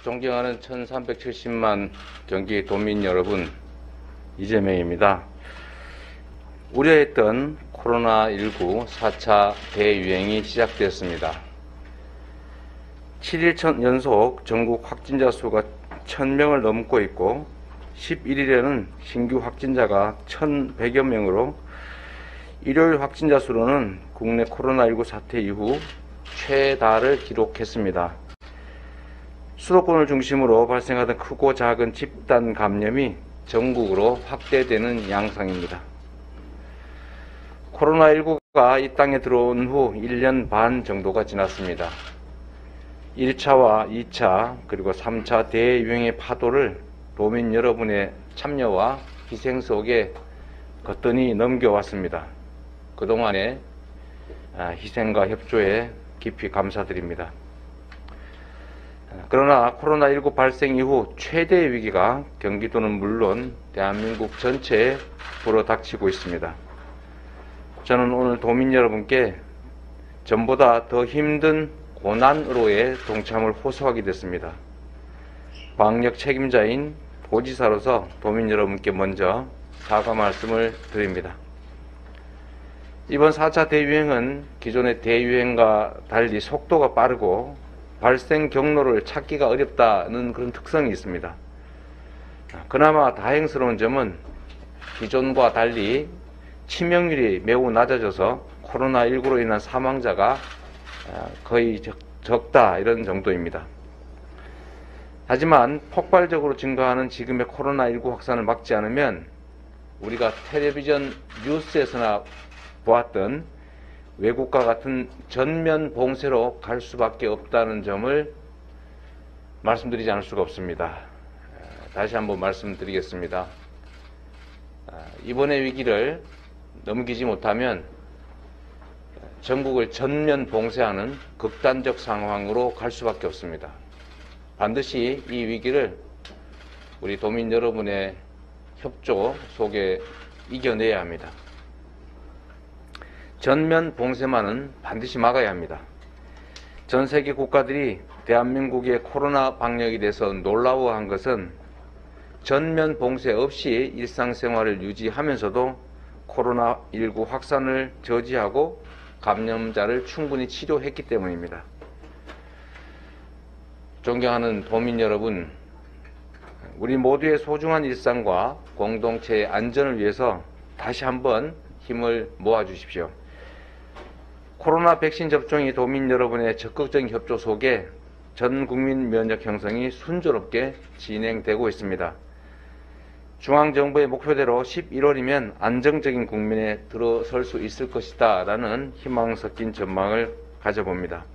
존경하는 1370만 경기 도민 여러분, 이재명입니다. 우려했던 코로나19 4차 대유행이 시작되었습니다. 7일 연속 전국 확진자 수가 1000명을 넘고 있고 11일에는 신규 확진자가 1100여 명으로 일요일 확진자 수로는 국내 코로나19 사태 이후 최다를 기록했습니다. 수도권을 중심으로 발생하던 크고 작은 집단 감염이 전국으로 확대되는 양상입니다. 코로나19가 이 땅에 들어온 후 1년 반 정도가 지났습니다. 1차와 2차 그리고 3차 대유행의 파도를 도민 여러분의 참여와 희생 속에 거뜬히 넘겨왔습니다. 그동안의 희생과 협조에 깊이 감사드립니다. 그러나 코로나19 발생 이후 최대의 위기가 경기도는 물론 대한민국 전체에 불어닥치고 있습니다. 저는 오늘 도민 여러분께 전보다 더 힘든 고난으로의 동참을 호소하게 됐습니다. 방역 책임자인 도지사로서 도민 여러분께 먼저 사과 말씀을 드립니다. 이번 4차 대유행은 기존의 대유행과 달리 속도가 빠르고 발생 경로를 찾기가 어렵다는 그런 특성이 있습니다. 그나마 다행스러운 점은 기존과 달리 치명률이 매우 낮아져서 코로나19로 인한 사망자가 거의 적다 이런 정도입니다. 하지만 폭발적으로 증가하는 지금의 코로나19 확산을 막지 않으면 우리가 텔레비전 뉴스에서나 보았던 외국과 같은 전면 봉쇄로 갈 수밖에 없다는 점을 말씀드리지 않을 수가 없습니다. 다시 한번 말씀드리겠습니다. 이번의 위기를 넘기지 못하면 전국을 전면 봉쇄하는 극단적 상황으로 갈 수밖에 없습니다. 반드시 이 위기를 우리 도민 여러분의 협조 속에 이겨내야 합니다. 전면 봉쇄만은 반드시 막아야 합니다. 전 세계 국가들이 대한민국의 코로나 방역에 대해서 놀라워한 것은 전면 봉쇄 없이 일상생활을 유지하면서도 코로나19 확산을 저지하고 감염자를 충분히 치료했기 때문입니다. 존경하는 도민 여러분, 우리 모두의 소중한 일상과 공동체의 안전을 위해서 다시 한번 힘을 모아주십시오. 코로나 백신 접종이 도민 여러분의 적극적인 협조 속에 전 국민 면역 형성이 순조롭게 진행되고 있습니다. 중앙정부의 목표대로 11월이면 안정적인 국면에 들어설 수 있을 것이다 라는 희망 섞인 전망을 가져봅니다.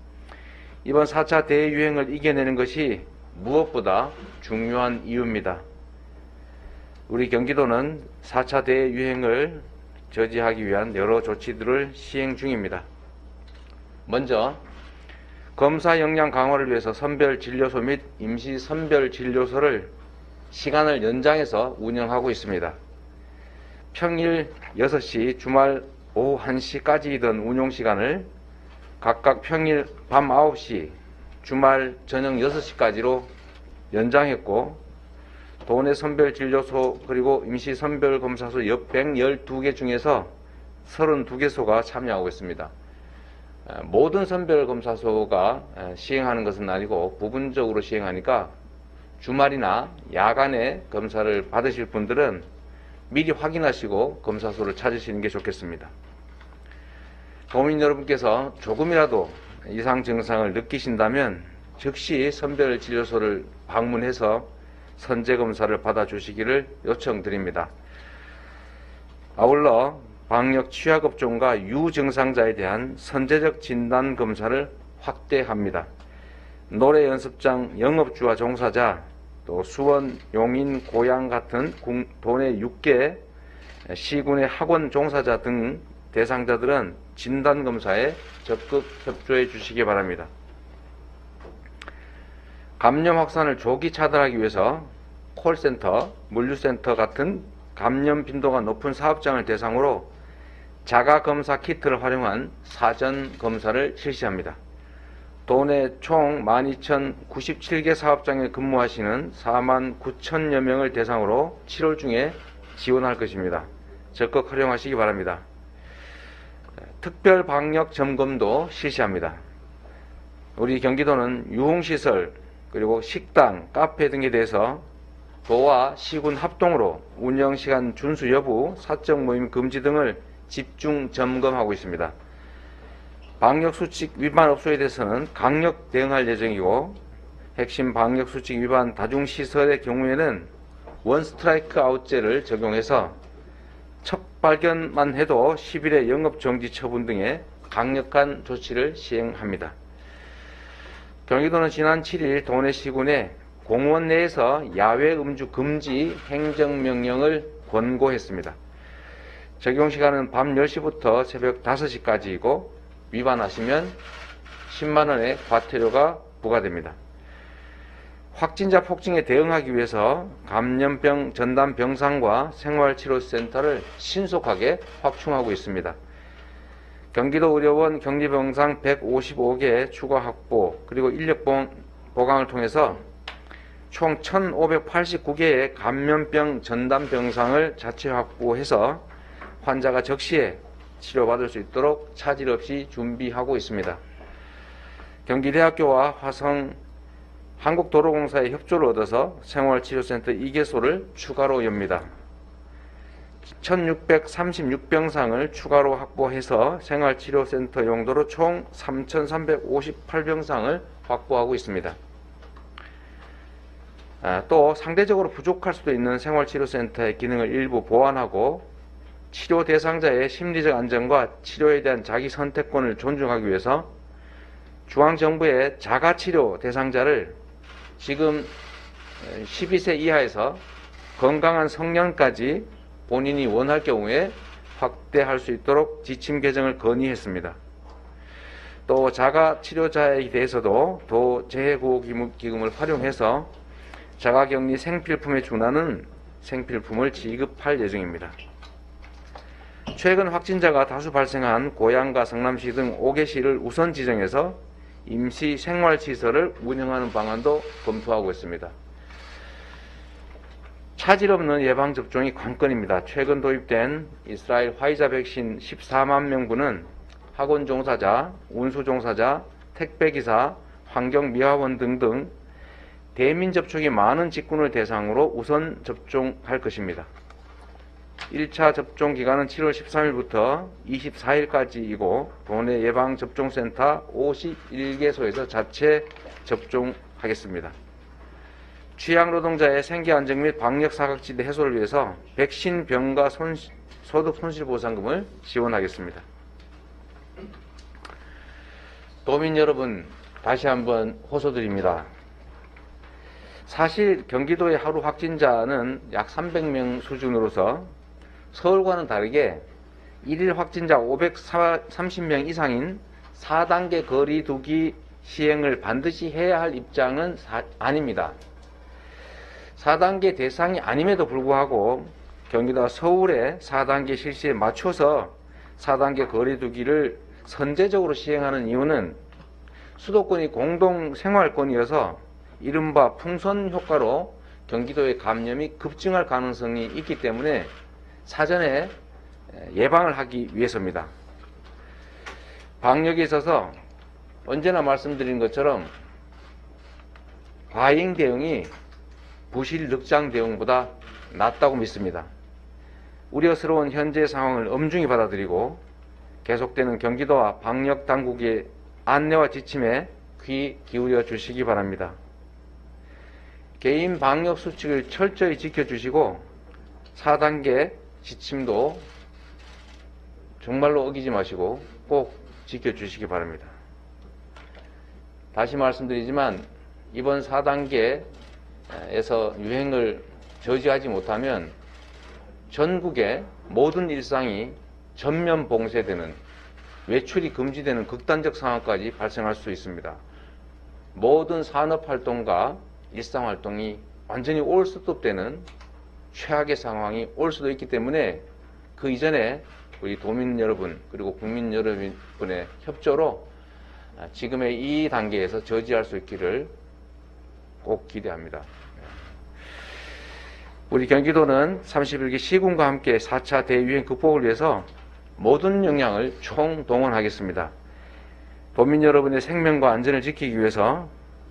이번 4차 대유행을 이겨내는 것이 무엇보다 중요한 이유입니다. 우리 경기도는 4차 대유행을 저지하기 위한 여러 조치들을 시행 중입니다. 먼저 검사 역량 강화를 위해서 선별진료소 및 임시선별진료소를 시간을 연장해서 운영하고 있습니다. 평일 6시, 주말 오후 1시까지이던 운용시간을 각각 평일 밤 9시, 주말 저녁 6시까지로 연장했고 도내 선별진료소 그리고 임시선별검사소 112개 중에서 32개소가 참여하고 있습니다. 모든 선별검사소가 시행하는 것은 아니고 부분적으로 시행하니까 주말이나 야간에 검사를 받으실 분들은 미리 확인하시고 검사소를 찾으시는 게 좋겠습니다. 도민 여러분께서 조금이라도 이상 증상을 느끼신다면 즉시 선별진료소를 방문해서 선제검사를 받아주시기를 요청드립니다. 아울러 방역 취약업종과 유증상자에 대한 선제적 진단검사를 확대합니다. 노래 연습장 영업주와 종사자, 또 수원, 용인, 고양 같은 도내 6개 시군의 학원 종사자 등 대상자들은 진단검사에 적극 협조해 주시기 바랍니다. 감염 확산을 조기 차단하기 위해서 콜센터, 물류센터 같은 감염 빈도가 높은 사업장을 대상으로 자가검사 키트를 활용한 사전검사를 실시합니다. 도내 총 12,097개 사업장에 근무하시는 49,000여 명을 대상으로 7월 중에 지원할 것입니다. 적극 활용하시기 바랍니다. 특별 방역 점검도 실시합니다. 우리 경기도는 유흥시설, 그리고 식당, 카페 등에 대해서 도와 시군 합동으로 운영시간 준수 여부, 사적 모임 금지 등을 집중 점검하고 있습니다. 방역수칙 위반 업소에 대해서는 강력 대응할 예정이고, 핵심 방역수칙 위반 다중시설의 경우에는 원스트라이크 아웃제를 적용해서 첫 발견만 해도 10일의 영업정지 처분 등의 강력한 조치를 시행합니다. 경기도는 지난 7일 도내 시군에 공원 내에서 야외 음주 금지 행정명령을 권고했습니다. 적용시간은 밤 10시부터 새벽 5시까지이고 위반하시면 10만원의 과태료가 부과됩니다. 확진자 폭증에 대응하기 위해서 감염병 전담 병상과 생활치료센터를 신속하게 확충하고 있습니다. 경기도 의료원 격리병상 155개 추가 확보, 그리고 인력 보강을 통해서 총 1,589개의 감염병 전담 병상을 자체 확보해서 환자가 적시에 치료받을 수 있도록 차질 없이 준비하고 있습니다. 경기대학교와 화성 한국도로공사의 협조를 얻어서 생활치료센터 2개소를 추가로 엽니다. 1,636병상을 추가로 확보해서 생활치료센터 용도로 총 3,358병상을 확보하고 있습니다. 또 상대적으로 부족할 수도 있는 생활치료센터의 기능을 일부 보완하고 치료 대상자의 심리적 안전과 치료에 대한 자기 선택권을 존중하기 위해서 중앙정부의 자가치료 대상자를 지금 12세 이하에서 건강한 성년까지 본인이 원할 경우에 확대할 수 있도록 지침 개정을 건의했습니다. 또 자가치료자에 대해서도 도 재해구호기금을 활용해서 자가격리 생필품에 준하는 생필품을 지급할 예정입니다. 최근 확진자가 다수 발생한 고양과 성남시 등 5개 시를 우선 지정해서 임시 생활시설을 운영하는 방안도 검토하고 있습니다. 차질 없는 예방접종이 관건입니다. 최근 도입된 이스라엘 화이자 백신 14만 명분은 학원 종사자, 운수 종사자, 택배기사, 환경미화원 등등 대민 접촉이 많은 직군을 대상으로 우선 접종할 것입니다. 1차 접종 기간은 7월 13일부터 24일까지이고 도내 예방접종센터 51개소에서 자체 접종하겠습니다. 취약노동자의 생계안정 및 방역사각지대 해소를 위해서 백신 병가 소득 손실보상금을 지원하겠습니다. 도민 여러분, 다시 한번 호소드립니다. 사실 경기도의 하루 확진자는 약 300명 수준으로서 서울과는 다르게 1일 확진자 530명 이상인 4단계 거리 두기 시행을 반드시 해야 할 입장은 아닙니다. 4단계 대상이 아님에도 불구하고 경기도와 서울의 4단계 실시에 맞춰서 4단계 거리 두기를 선제적으로 시행하는 이유는 수도권이 공동 생활권이어서 이른바 풍선 효과로 경기도의 감염이 급증할 가능성이 있기 때문에 사전에 예방을 하기 위해서입니다. 방역에 있어서 언제나 말씀드린 것처럼 과잉 대응이 부실 늑장 대응보다 낫다고 믿습니다. 우려스러운 현재 상황을 엄중히 받아들이고 계속되는 경기도와 방역 당국의 안내와 지침에 귀 기울여 주시기 바랍니다. 개인 방역 수칙을 철저히 지켜주시고 4단계 지침도 정말로 어기지 마시고 꼭 지켜주시기 바랍니다. 다시 말씀드리지만 이번 4단계에서 유행을 저지하지 못하면 전국의 모든 일상이 전면 봉쇄되는, 외출이 금지되는 극단적 상황까지 발생할 수 있습니다. 모든 산업활동과 일상활동이 완전히 올 스톱되는 최악의 상황이 올 수도 있기 때문에 그 이전에 우리 도민 여러분 그리고 국민 여러분의 협조로 지금의 이 단계에서 저지할 수 있기를 꼭 기대합니다. 우리 경기도는 31기 시군과 함께 4차 대유행 극복을 위해서 모든 역량을 총동원하겠습니다. 도민 여러분의 생명과 안전을 지키기 위해서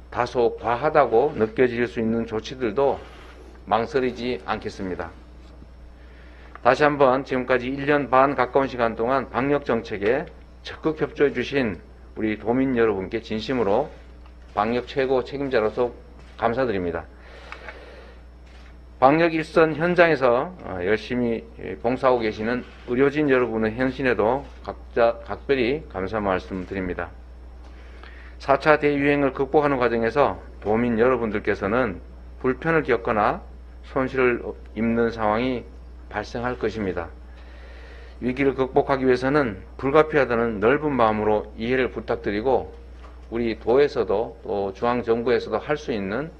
다소 과하다고 느껴질 수 있는 조치들도 망설이지 않겠습니다. 다시 한번 지금까지 1년 반 가까운 시간 동안 방역정책에 적극 협조해 주신 우리 도민 여러분께 진심으로 방역 최고 책임자로서 감사드립니다. 방역 일선 현장에서 열심히 봉사하고 계시는 의료진 여러분의 헌신에도 각별히 감사 말씀드립니다. 4차 대유행을 극복하는 과정에서 도민 여러분들께서는 불편을 겪거나 손실을 입는 상황이 발생할 것입니다. 위기를 극복하기 위해서는 불가피하다는 넓은 마음으로 이해를 부탁드리고 우리 도에서도 또 중앙정부에서도 할 수 있는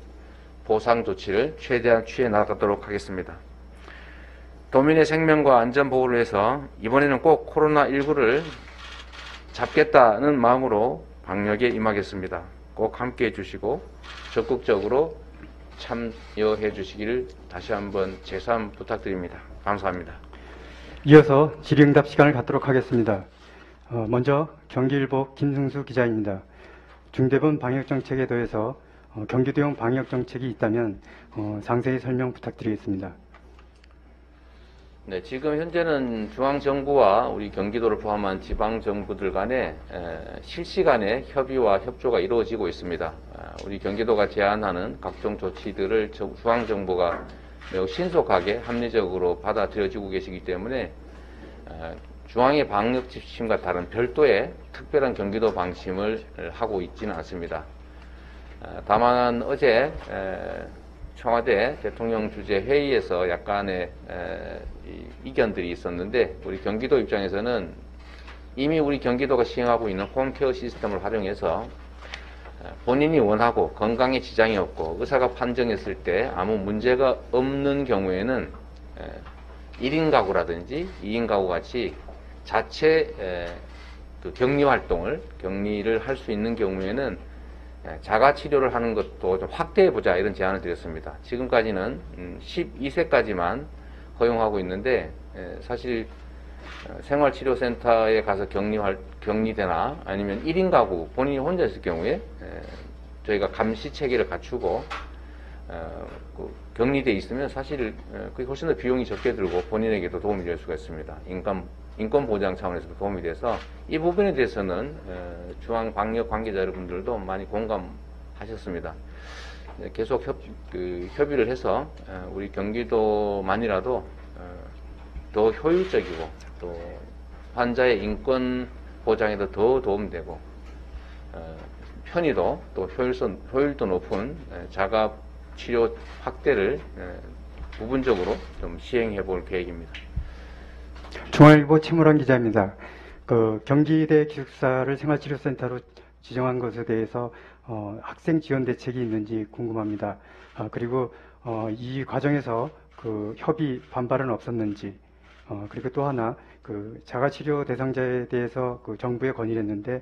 보상 조치를 최대한 취해 나가도록 하겠습니다. 도민의 생명과 안전 보호를 위해서 이번에는 꼭 코로나19를 잡겠다는 마음으로 방역에 임하겠습니다. 꼭 함께해 주시고 적극적으로 참여해 주시기를 다시 한번 재삼 부탁드립니다. 감사합니다. 이어서 질의응답 시간을 갖도록 하겠습니다. 먼저 경기일보 김승수 기자입니다. 중대본 방역정책에 더해서 경기도형 방역정책이 있다면 상세히 설명 부탁드리겠습니다. 네, 지금 현재는 중앙정부와 우리 경기도를 포함한 지방정부들 간에 실시간에 협의와 협조가 이루어지고 있습니다. 우리 경기도가 제안하는 각종 조치들을 중앙정부가 매우 신속하게 합리적으로 받아들여지고 계시기 때문에 중앙의 방역 지침과 다른 별도의 특별한 경기도 방침을 하고 있지는 않습니다. 다만 어제 청와대 대통령 주재 회의에서 약간의 이견들이 있었는데 우리 경기도 입장에서는 이미 우리 경기도가 시행하고 있는 홈케어 시스템을 활용해서 본인이 원하고 건강에 지장이 없고 의사가 판정했을 때 아무 문제가 없는 경우에는 1인 가구라든지 2인 가구 같이 자체 그 격리를 할 수 있는 경우에는 자가 치료를 하는 것도 좀 확대해 보자 이런 제안을 드렸습니다. 지금까지는 12세까지만 허용하고 있는데 사실 생활치료센터에 가서 격리되나 아니면 1인 가구 본인이 혼자 있을 경우에 저희가 감시 체계를 갖추고 격리돼 있으면 사실 그게 훨씬 더 비용이 적게 들고 본인에게도 도움이 될 수가 있습니다. 인권 보장 차원에서도 도움이 돼서 이 부분에 대해서는 중앙 방역 관계자 여러분들도 많이 공감하셨습니다. 계속 협의를 해서 우리 경기도만이라도 더 효율적이고 또 환자의 인권 부장에도 더 도움되고 편의도 또 효율도 높은 자가 치료 확대를 부분적으로 좀 시행해 볼 계획입니다. 중앙일보 최무란 기자입니다. 경기대 기숙사를 생활치료센터로 지정한 것에 대해서 학생 지원 대책이 있는지 궁금합니다. 그리고 이 과정에서 협의 반발은 없었는지, 그리고 또 하나 자가치료 대상자에 대해서 정부에 건의를 했는데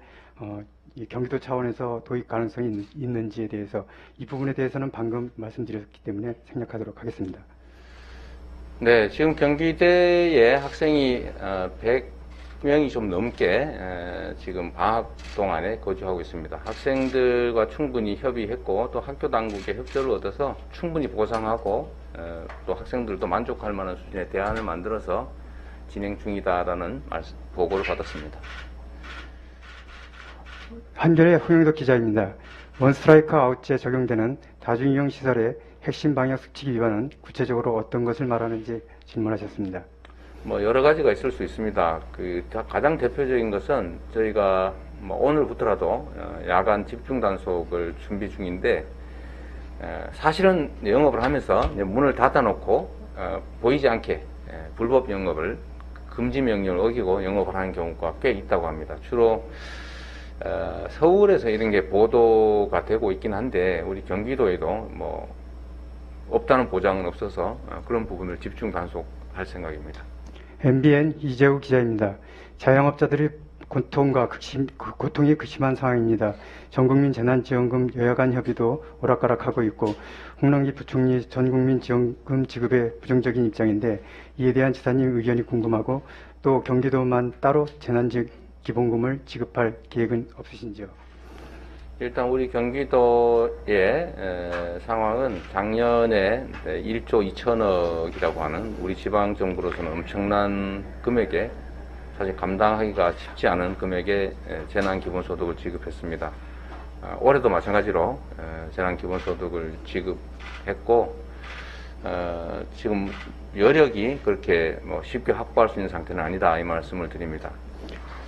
이 경기도 차원에서 도입 가능성이 있는지에 대해서 이 부분에 대해서는 방금 말씀드렸기 때문에 생략하도록 하겠습니다. 네, 지금 경기대에 학생이 100명이 좀 넘게 지금 방학 동안에 거주하고 있습니다. 학생들과 충분히 협의했고 또 학교 당국의 협조를 얻어서 충분히 보상하고 또 학생들도 만족할 만한 수준의 대안을 만들어서 진행 중이다라는 보고를 받았습니다. 한겨레 홍영덕 기자입니다. 원스트라이크 아웃제 적용되는 다중이용 시설의 핵심 방역 수칙 위반은 구체적으로 어떤 것을 말하는지 질문하셨습니다. 여러 가지가 있을 수 있습니다. 가장 대표적인 것은 저희가 오늘부터라도 야간 집중 단속을 준비 중인데 사실은 영업을 하면서 문을 닫아놓고 보이지 않게 불법 영업을 금지 명령을 어기고 영업을 하는 경우가 꽤 있다고 합니다. 주로 서울에서 이런 게 보도가 되고 있긴 한데 우리 경기도에도 없다는 보장은 없어서 그런 부분을 집중 단속할 생각입니다. MBN 이재우 기자입니다. 자영업자들이 고통이 극심한 상황입니다. 전국민 재난지원금 여야간 협의도 오락가락하고 있고 홍남기 부총리 전국민 지원금 지급에 부정적인 입장인데 이에 대한 지사님 의견이 궁금하고 또 경기도만 따로 재난기본금을 지급할 계획은 없으신지요? 일단 우리 경기도의 상황은 작년에 1조 2천억이라고 하는 우리 지방정부로서는 엄청난 금액에 사실 감당하기가 쉽지 않은 금액의 재난기본소득을 지급했습니다. 올해도 마찬가지로 재난기본소득을 지급했고 지금 여력이 그렇게 쉽게 확보할 수 있는 상태는 아니다 이 말씀을 드립니다.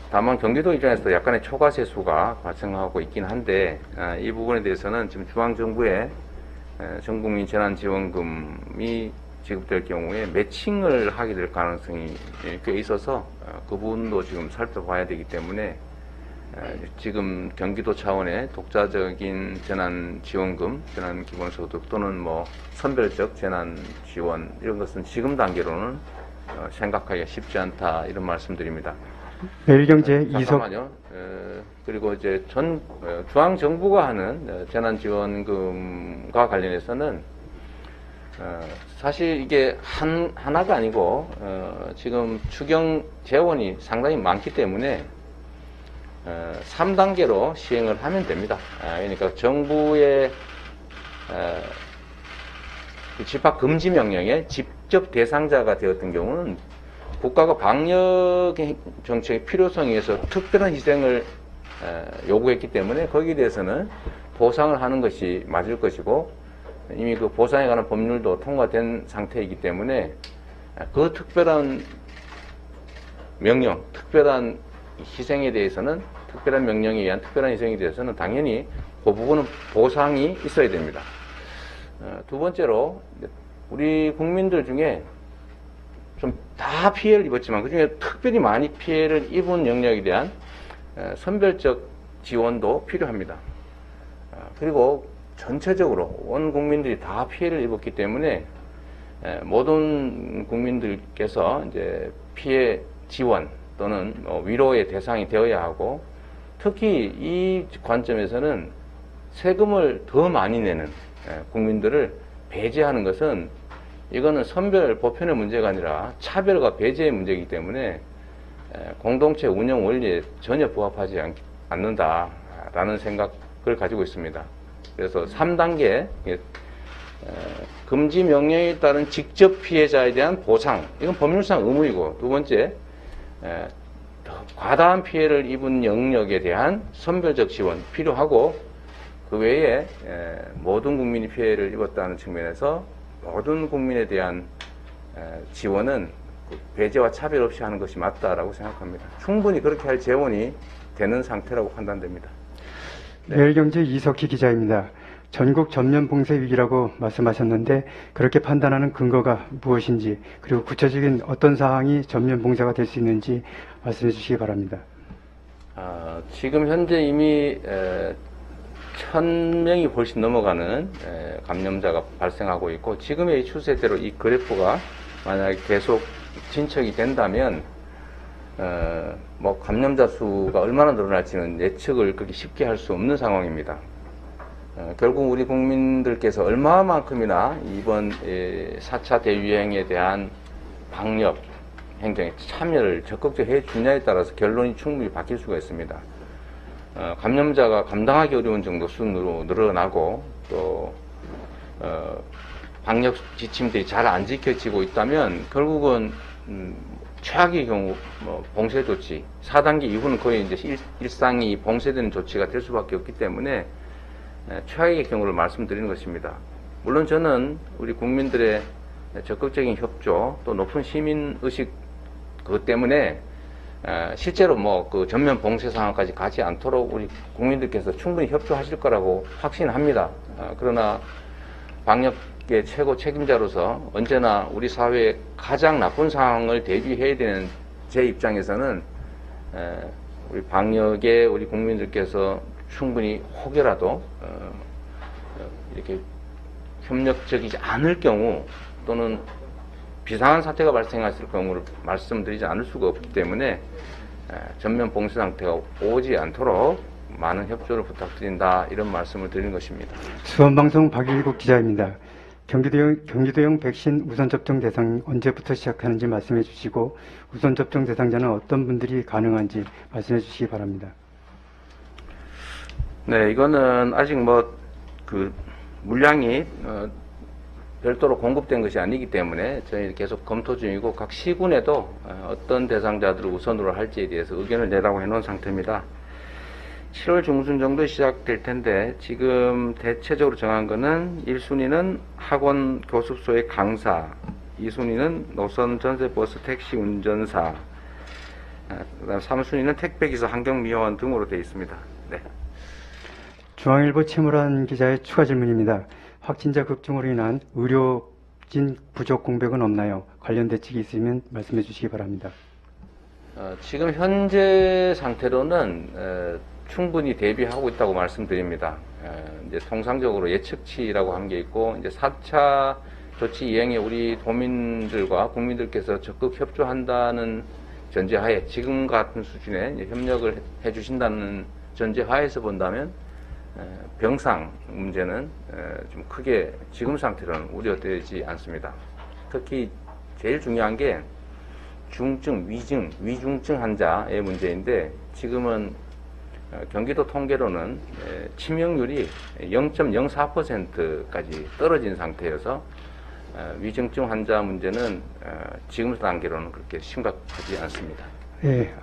다만 경기도 입장에서 약간의 초과세수가 발생하고 있긴 한데 이 부분에 대해서는 지금 중앙정부의 전국민 재난지원금이 지급될 경우에 매칭을 하게 될 가능성이 꽤 있어서 그 부분도 지금 살펴봐야 되기 때문에 지금 경기도 차원의 독자적인 재난지원금, 재난기본소득 또는 선별적 재난지원 이런 것은 지금 단계로는 생각하기가 쉽지 않다 이런 말씀드립니다. 매일경제 이석. 잠깐만요. 그리고 이제 중앙 정부가 하는 재난지원금과 관련해서는 사실 이게 하나가 아니고 지금 추경 재원이 상당히 많기 때문에 3단계로 시행을 하면 됩니다. 그러니까 정부의 집합 금지 명령의 직접 대상자가 되었던 경우는 국가가 방역 정책의 필요성에 의해서 특별한 희생을 요구했기 때문에 거기에 대해서는 보상을 하는 것이 맞을 것이고 이미 그 보상에 관한 법률도 통과된 상태이기 때문에 그 특별한 명령, 특별한 희생에 대해서는 특별한 명령에 의한 특별한 희생에 대해서는 당연히 그 부분은 보상이 있어야 됩니다. 두 번째로 우리 국민들 중에 좀 다 피해를 입었지만 그중에 특별히 많이 피해를 입은 영역에 대한 선별적 지원도 필요합니다. 그리고 전체적으로 온 국민들이 다 피해를 입었기 때문에 모든 국민들께서 이제 피해 지원 또는 위로의 대상이 되어야 하고 특히 이 관점에서는 세금을 더 많이 내는 국민들을 배제하는 것은 이거는 선별 보편의 문제가 아니라 차별과 배제의 문제이기 때문에 공동체 운영 원리에 전혀 부합하지 않는다라는 생각을 가지고 있습니다. 그래서 3단계 금지 명령에 따른 직접 피해자에 대한 보상, 이건 법률상 의무이고, 두 번째 과다한 피해를 입은 영역에 대한 선별적 지원 필요하고, 그 외에 모든 국민이 피해를 입었다는 측면에서 모든 국민에 대한 지원은 배제와 차별 없이 하는 것이 맞다라고 생각합니다. 충분히 그렇게 할 재원이 되는 상태라고 판단됩니다. 매일경제 이석희 기자입니다. 전국 전면 봉쇄 위기라고 말씀하셨는데 그렇게 판단하는 근거가 무엇인지 그리고 구체적인 어떤 사항이 전면 봉쇄가 될 수 있는지 말씀해 주시기 바랍니다. 지금 현재 이미 1000명이 훨씬 넘어가는 감염자가 발생하고 있고 지금의 추세대로 이 그래프가 만약에 계속 진척이 된다면 감염자 수가 얼마나 늘어날지는 예측을 그렇게 쉽게 할 수 없는 상황입니다. 결국 우리 국민들께서 얼마만큼이나 이번 4차 대유행에 대한 방역 행정에 참여를 적극적으로 해주냐에 따라서 결론이 충분히 바뀔 수가 있습니다. 감염자가 감당하기 어려운 정도 수준으로 늘어나고 또 방역 지침들이 잘 안 지켜지고 있다면 결국은 최악의 경우 봉쇄 조치 4단계 이후는 거의 이제 일상이 봉쇄되는 조치가 될 수밖에 없기 때문에 최악의 경우를 말씀드리는 것입니다. 물론 저는 우리 국민들의 적극적인 협조 또 높은 시민 의식 그것 때문에 실제로 그 전면 봉쇄 상황까지 가지 않도록 우리 국민들께서 충분히 협조하실 거라고 확신합니다. 그러나 방역의 최고 책임자로서 언제나 우리 사회의 가장 나쁜 상황을 대비해야 되는 제 입장에서는 우리 방역에 우리 국민들께서 충분히 혹여라도 이렇게 협력적이지 않을 경우 또는 비상한 사태가 발생했을 경우를 말씀드리지 않을 수가 없기 때문에 전면 봉쇄 상태가 오지 않도록 많은 협조를 부탁드린다, 이런 말씀을 드린 것입니다. 수원방송 박일국 기자입니다. 경기도형 백신 우선 접종 대상 언제부터 시작하는지 말씀해 주시고, 우선 접종 대상자는 어떤 분들이 가능한지 말씀해 주시기 바랍니다. 네, 이거는 아직 물량이 별도로 공급된 것이 아니기 때문에 저희 계속 검토 중이고, 각 시군에도 어떤 대상자들을 우선으로 할지에 대해서 의견을 내라고 해놓은 상태입니다. 7월 중순 정도 시작될 텐데, 지금 대체적으로 정한 거는 1순위는 학원 교습소의 강사, 2순위는 노선 전세버스 택시 운전사, 그다음 3순위는 택배기사, 환경미화원 등으로 되어 있습니다. 네. 중앙일보 최무란 기자의 추가 질문입니다. 확진자 급증으로 인한 의료진 부족 공백은 없나요? 관련 대책이 있으면 말씀해 주시기 바랍니다. 지금 현재 상태로는 충분히 대비하고 있다고 말씀드립니다. 이제 통상적으로 예측치라고 한 게 있고, 이제 4차 조치 이행에 우리 도민들과 국민들께서 적극 협조한다는 전제하에, 지금 같은 수준의 이제 협력을 해주신다는 전제하에서 본다면 병상 문제는 좀 크게 지금 상태로는 우려되지 않습니다. 특히 제일 중요한 게 중증, 위중증 환자의 문제인데, 지금은 경기도 통계로는 치명률이 0.04%까지 떨어진 상태여서 위중증 환자 문제는 지금 단계로는 그렇게 심각하지 않습니다. 예,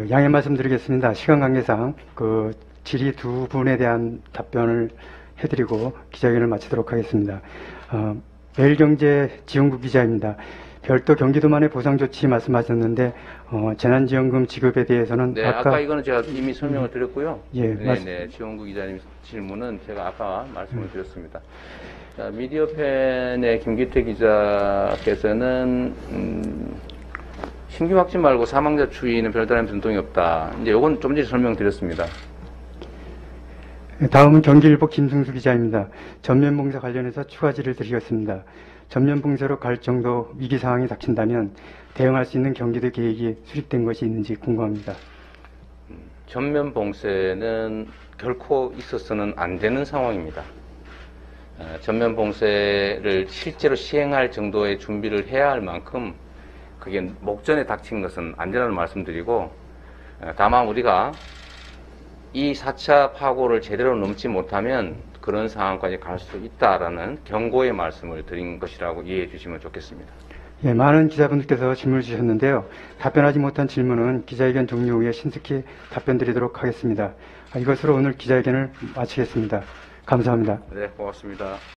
양해 말씀드리겠습니다. 시간 관계상 질의 두 분에 대한 답변을 해드리고 기자회견을 마치도록 하겠습니다. 매일경제 지용구 기자입니다. 별도 경기도만의 보상조치 말씀하셨는데, 재난지원금 지급에 대해서는 네, 아까 이거는 제가 이미 설명을 드렸고요. 예, 네, 지용구 기자님 질문은 제가 아까 말씀을 드렸습니다. 자, 미디어팬의 김기태 기자께서는 신규 확진 말고 사망자 추이는 별다른 변동이 없다. 이제 요건 좀 전에 설명드렸습니다. 다음은 경기일보 김승수 기자입니다. 전면봉쇄 관련해서 추가 질의를 드리겠습니다. 전면봉쇄로 갈 정도 위기 상황이 닥친다면 대응할 수 있는 경기도 계획이 수립된 것이 있는지 궁금합니다. 전면 봉쇄는 결코 있어서는 안 되는 상황입니다. 전면 봉쇄를 실제로 시행할 정도의 준비를 해야 할 만큼 그게 목전에 닥친 것은 안 된다는 말씀드리고, 다만 우리가 이 4차 파고를 제대로 넘지 못하면 그런 상황까지 갈 수 있다라는 경고의 말씀을 드린 것이라고 이해해 주시면 좋겠습니다. 예, 많은 기자분들께서 질문을 주셨는데요. 답변하지 못한 질문은 기자회견 종료 후에 신속히 답변드리도록 하겠습니다. 이것으로 오늘 기자회견을 마치겠습니다. 감사합니다. 네, 고맙습니다.